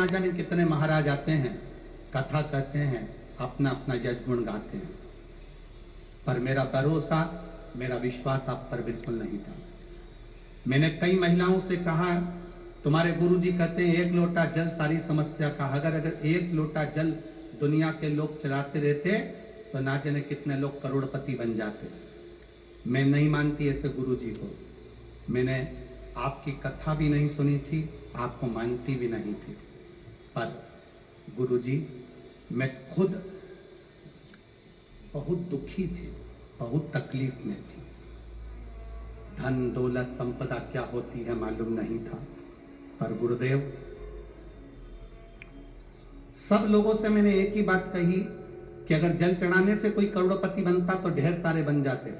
ना जाने कितने महाराज आते हैं, कथा कहते हैं, अपना अपना यश गुण गाते हैं, पर मेरा भरोसा, मेरा विश्वास आप पर बिल्कुल नहीं था। मैंने कई महिलाओं से कहा, तुम्हारे गुरुजी कहते हैं एक लोटा जल सारी समस्या का। अगर एक लोटा जल दुनिया के लोग चलाते रहते तो ना जाने कितने लोग करोड़पति बन जाते। मैं नहीं मानती ऐसे गुरुजी को। मैंने आपकी कथा भी नहीं सुनी थी, आपको मानती भी नहीं थी, पर गुरुजी मैं खुद बहुत दुखी थी, बहुत तकलीफ में थी। धन दौलत संपदा क्या होती है मालूम नहीं था, पर गुरुदेव, सब लोगों से मैंने एक ही बात कही कि अगर जल चढ़ाने से कोई करोड़पति बनता तो ढेर सारे बन जाते।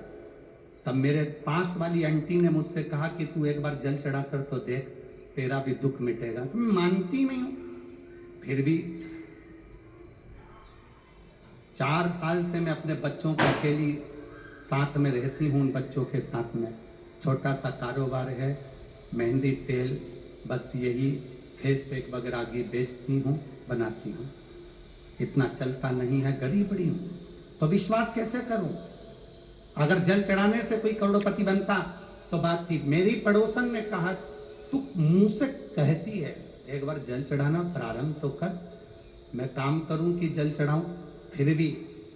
तब मेरे पास वाली आंटी ने मुझसे कहा कि तू एक बार जल चढ़ा कर तो देख, तेरा भी दुख मिटेगा। मानती नहीं हूं, फिर भी 4 साल से मैं अपने बच्चों को अकेली साथ में रहती हूं। उन बच्चों के साथ में छोटा सा कारोबार है, मेहंदी तेल, बस यही फेस पैक वगैरह की बेचती हूँ, बनाती हूँ। इतना चलता नहीं है, गरीब बड़ी हूँ, तो विश्वास कैसे करूं? अगर जल चढ़ाने से कोई करोड़पति बनता तो बात थी। मेरी पड़ोसन ने कहा, तू मुंह से कहती है, एक बार जल चढ़ाना प्रारंभ तो कर। मैं काम करूं कि जल चढ़ाऊं? फिर भी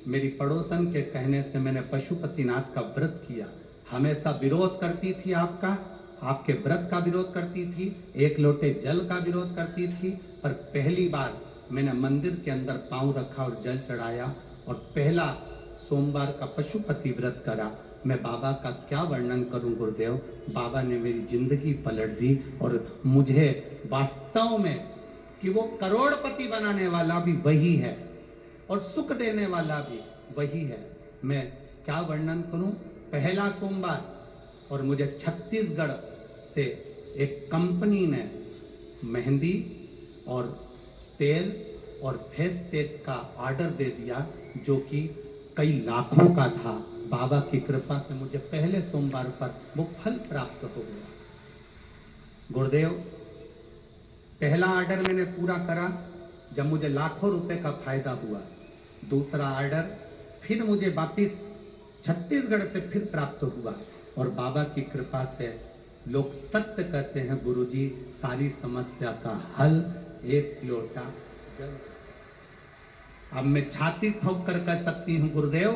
मेरी पड़ोसन के कहने से मैंने पशुपतिनाथ का व्रत किया। हमेशा विरोध करती थी आपका, आपके व्रत का विरोध करती थी, एक लोटे जल का विरोध करती थी, पर पहली बार मैंने मंदिर के अंदर पांव रखा और जल चढ़ाया और पहला सोमवार का पशुपति व्रत करा। मैं बाबा का क्या वर्णन करूं गुरुदेव, बाबा ने मेरी जिंदगी पलट दी और मुझे वास्तव में कि वो करोड़पति बनाने वाला भी वही है और सुख देने वाला भी वही है। मैं क्या वर्णन करूं? पहला सोमवार और मुझे छत्तीसगढ़ से एक कंपनी ने मेहंदी और तेल और फेस पैक का ऑर्डर दे दिया, जो कि कई लाखों का था। बाबा की कृपा से मुझे पहले सोमवार पर वो फल प्राप्त हो गया। गुरुदेव, पहला ऑर्डर मैंने पूरा करा जब मुझे लाखों रुपए का फायदा हुआ। दूसरा ऑर्डर फिर मुझे वापिस छत्तीसगढ़ से फिर प्राप्त हुआ और बाबा की कृपा से लोग सत्य कहते हैं गुरुजी, सारी समस्या का हल एक लोटा जल। अब मैं छाती ठोक कर कह सकती हूँ गुरुदेव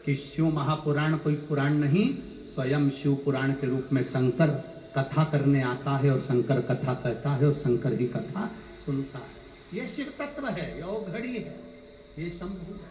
कि शिव महापुराण कोई पुराण नहीं, स्वयं शिव पुराण के रूप में शंकर कथा करने आता है और शंकर कथा कहता है और शंकर ही कथा सुनता है। ये शिव तत्व है, ये घड़ी है, ये शंभु है।